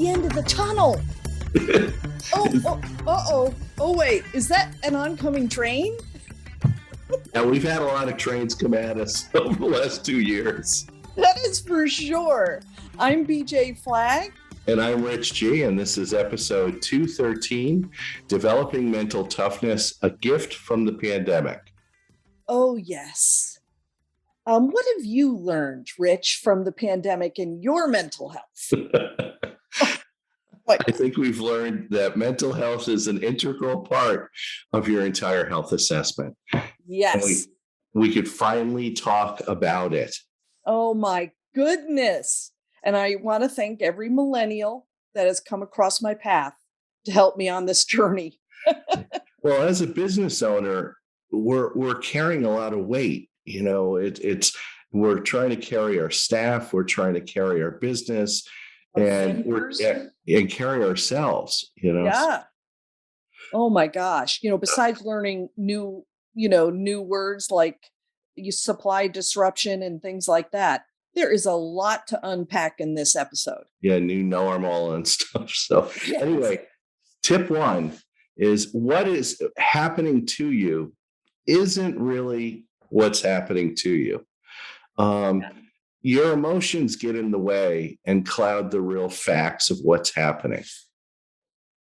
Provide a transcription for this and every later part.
the end of the tunnel. Oh, wait, is that an oncoming train? Now, we've had a lot of trains come at us over the last 2 years. That is for sure. I'm BJ Flagg. And I'm Rich G, and this is episode 213, Developing Mental Toughness, a Gift from the Pandemic. Oh, yes. What have you learned, Rich, from the pandemic in your mental health? I think we've learned that mental health is an integral part of your entire health assessment. Yes. And we could finally talk about it. Oh, my goodness. And I want to thank every millennial that has come across my path to help me on this journey. Well, as a business owner, we're carrying a lot of weight. You know, we're trying to carry our staff, we're trying to carry our business, and carry ourselves. You know. Yeah. Oh my gosh. Besides learning new words like supply disruption and things like that, there is a lot to unpack in this episode. Yeah, new normal and stuff. So Yes. Anyway, tip one is what is happening to you isn't really what's happening to you. Your emotions get in the way and cloud the real facts of what's happening.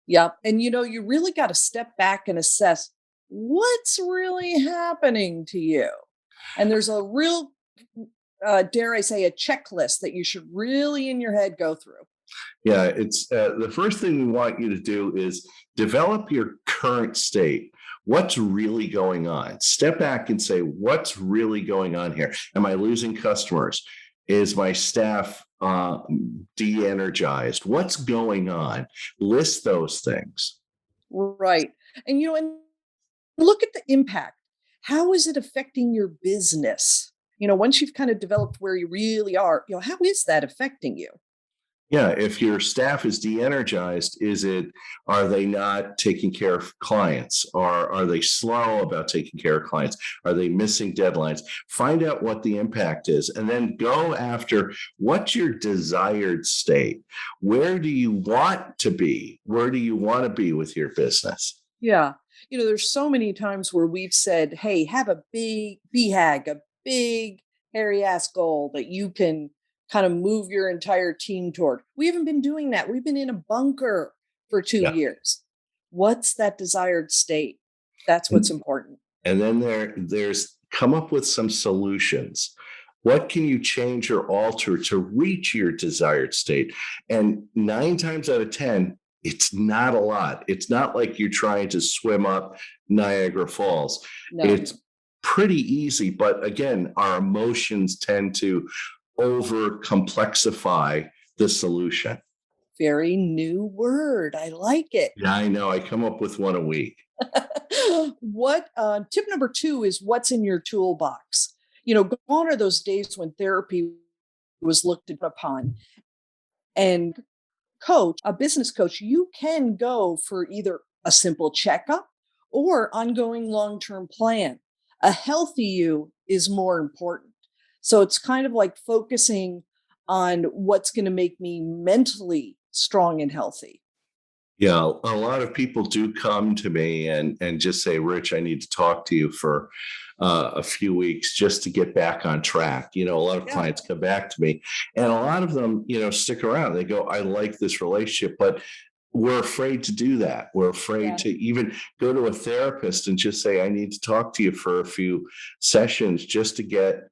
Yeah. And you really got to step back and assess what's really happening to you. And there's a real dare I say, a checklist that you should really in your head go through. Yeah, it's the first thing we want you to do is develop your current state. What's really going on? Step back and say, what's really going on here? Am I losing customers? Is my staff de-energized? What's going on? List those things. Right. And and look at the impact. How is it affecting your business? Once you've kind of developed where you really are, how is that affecting you? Yeah, if your staff is de-energized, are they not taking care of clients? Or are they slow about taking care of clients? Are they missing deadlines? Find out what the impact is, and then go after what's your desired state. Where do you want to be? Where do you want to be with your business? Yeah. There's so many times where we've said, hey, have a big BHAG, a big hairy ass goal that you can kind of move your entire team toward. We haven't been doing that. We've been in a bunker for 2 years. What's that desired state? That's what's important. And then there's come up with some solutions. What can you change or alter to reach your desired state? And 9 times out of 10, it's not a lot. It's not like you're trying to swim up Niagara Falls. No. It's pretty easy, but again, our emotions tend to over complexify the solution. Very new word. I like it. Yeah, I know. I come up with one a week. What tip number 2 is what's in your toolbox. Gone are those days when therapy was looked upon. And a business coach, you can go for either a simple checkup or ongoing long-term plan. A healthy you is more important. So it's kind of like focusing on what's going to make me mentally strong and healthy. Yeah, a lot of people do come to me and just say, Rich, I need to talk to you for a few weeks just to get back on track. A lot of clients come back to me, and a lot of them, stick around. They go, I like this relationship, but we're afraid to do that. We're afraid to even go to a therapist and just say, I need to talk to you for a few sessions just to get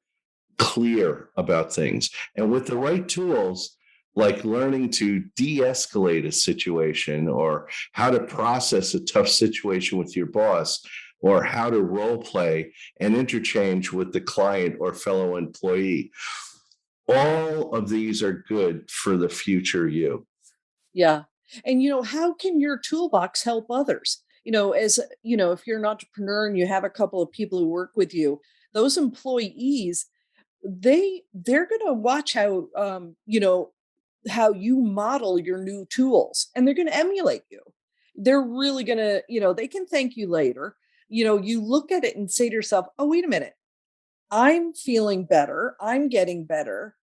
clear about things. And with the right tools, like learning to de-escalate a situation, or how to process a tough situation with your boss, or how to role play and interchange with the client or fellow employee. All of these are good for the future you. Yeah. And, how can your toolbox help others? If you're an entrepreneur and you have a couple of people who work with you, those employees, they're going to watch how, how you model your new tools, and they're going to emulate you. They're really going to, they can thank you later. You look at it and say to yourself, oh, wait a minute. I'm feeling better. I'm getting better.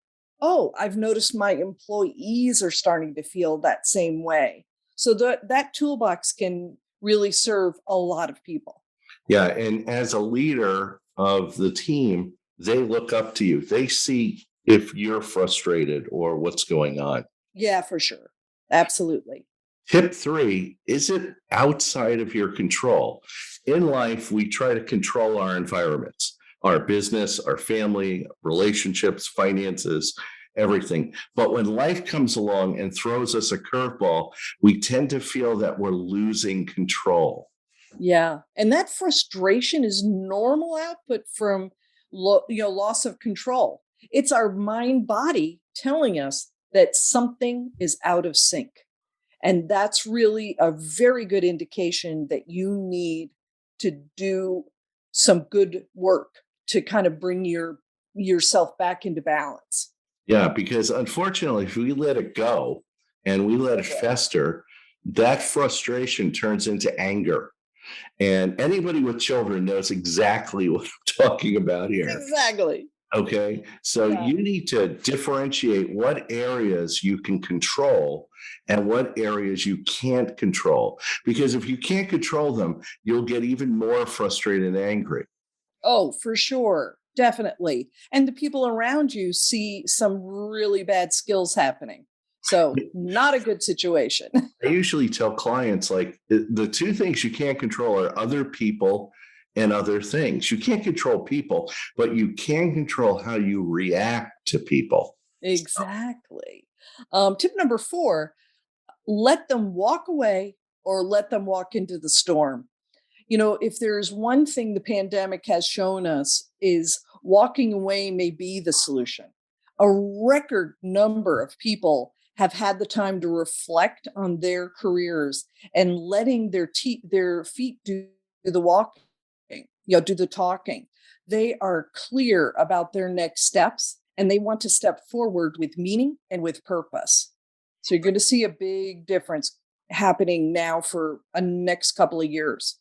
Oh, I've noticed my employees are starting to feel that same way. So that toolbox can really serve a lot of people. Yeah. And as a leader of the team, they look up to you. They see if you're frustrated or what's going on. Yeah, for sure. Absolutely. Tip three, is it outside of your control? In life, we try to control our environments, our business, our family, relationships, finances, everything. But when life comes along and throws us a curveball, we tend to feel that we're losing control. Yeah. And that frustration is normal output from loss of control. It's our mind body telling us that something is out of sync. And that's really a very good indication that you need to do some good work to kind of bring yourself back into balance. Yeah, because unfortunately, if we let it go and we let it Okay. fester, that frustration turns into anger. And anybody with children knows exactly what I'm talking about here. Exactly. Okay. So Yeah. you need to differentiate what areas you can control and what areas you can't control. Because if you can't control them, you'll get even more frustrated and angry. Oh, for sure. Definitely. And the people around you see some really bad skills happening. So, not a good situation. I usually tell clients like the two things you can't control are other people and other things. You can't control people, but you can control how you react to people. Exactly. Tip number 4, let them walk away or let them walk into the storm. If there's one thing the pandemic has shown us is walking away may be the solution. A record number of people have had the time to reflect on their careers and letting their feet do the walking, do the talking. They are clear about their next steps and they want to step forward with meaning and with purpose. So you're going to see a big difference happening now for a next couple of years.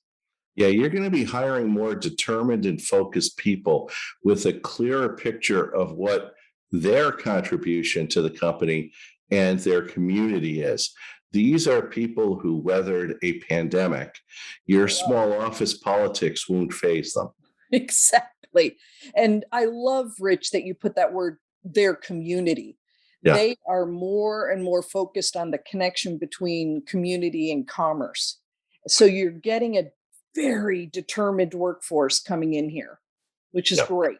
Yeah, you're going to be hiring more determined and focused people with a clearer picture of what their contribution to the company and their community is. These are people who weathered a pandemic. Your small office politics won't phase them. Exactly. And I love, Rich, that you put that word, their community. Yeah. They are more and more focused on the connection between community and commerce. So you're getting a very determined workforce coming in here, which is Yeah. great.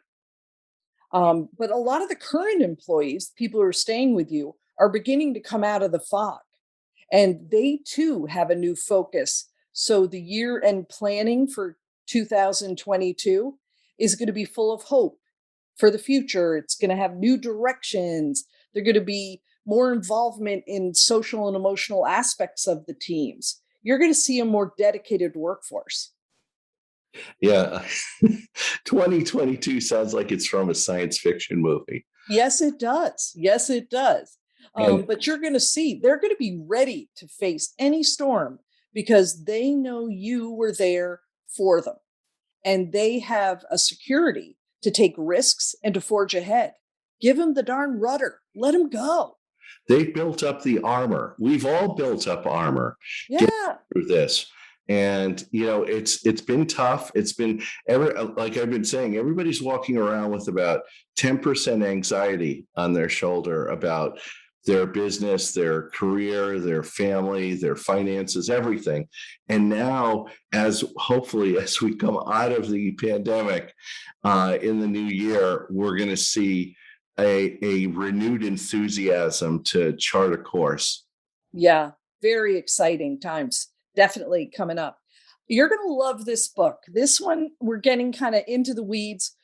But a lot of the current employees, people who are staying with you, are beginning to come out of the fog and they too have a new focus. So the year end planning for 2022 is going to be full of hope for the future. It's going to have new directions. They're going to be more involvement in social and emotional aspects of the teams. You're going to see a more dedicated workforce. Yeah. 2022 sounds like it's from a science fiction movie. Yes, it does. Yes, it does. And But you're going to see they're going to be ready to face any storm because they know you were there for them and they have a security to take risks and to forge ahead. Give them the darn rudder. Let them go. they built up the armor. We've all built up armor Yeah. through this. And it's been tough. It's been like I've been saying, everybody's walking around with about 10% anxiety on their shoulder about their business, their career, their family, their finances, everything. And now, as hopefully as we come out of the pandemic in the new year, we're going to see a renewed enthusiasm to chart a course. Yeah. Very exciting times. Definitely coming up. You're going to love this book. This one, we're getting kind of into the weeds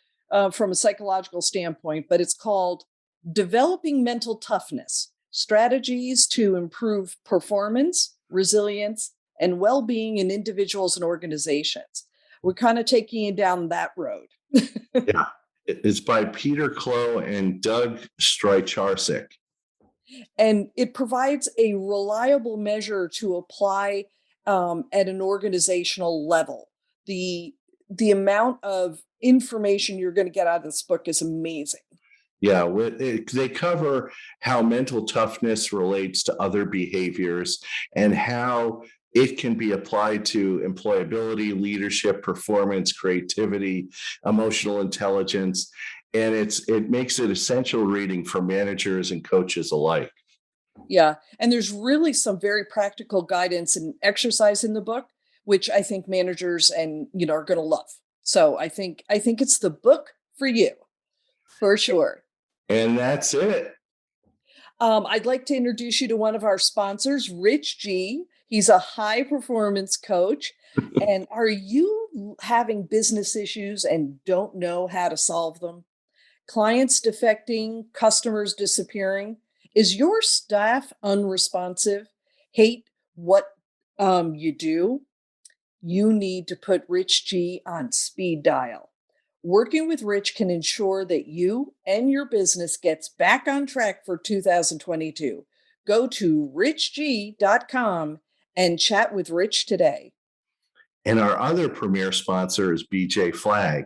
from a psychological standpoint, but it's called Developing Mental Toughness Strategies to Improve Performance, Resilience, and Well being in Individuals and Organizations. We're kind of taking you down that road. Yeah. It's by Peter Clow and Doug Strycharczyk. And it provides a reliable measure to apply at an organizational level. The the amount of information you're going to get out of this book is amazing. Yeah, they cover how mental toughness relates to other behaviors and how it can be applied to employability, leadership, performance, creativity, emotional intelligence, and it makes it essential reading for managers and coaches alike. Yeah. And there's really some very practical guidance and exercise in the book, which I think managers and are going to love. So I think it's the book for you for sure. And that's it. I'd like to introduce you to one of our sponsors, Rich G. He's a high performance coach. And are you having business issues and don't know how to solve them? Clients defecting, customers disappearing? Is your staff unresponsive? Hate what you do? You need to put Rich G on speed dial. Working with Rich can ensure that you and your business gets back on track for 2022. Go to richg.com and chat with Rich today. And our other premier sponsor is BJ Flag.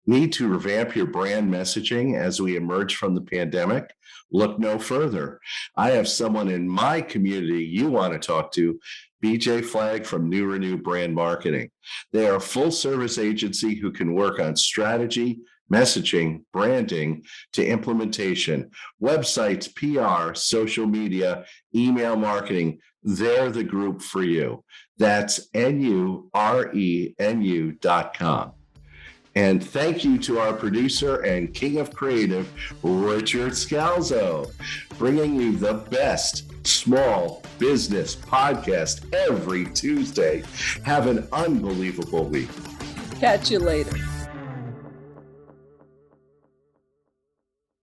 Need to revamp your brand messaging as we emerge from the pandemic? Look no further. I have someone in my community you want to talk to, BJ Flag from New Renew Brand Marketing. They are a full service agency who can work on strategy, messaging, branding to implementation, websites, PR, social media, email marketing. They're the group for you. That's NURENU.com. And thank you to our producer and king of creative, Richard Scalzo, bringing you the best small business podcast every Tuesday. Have an unbelievable week. Catch you later.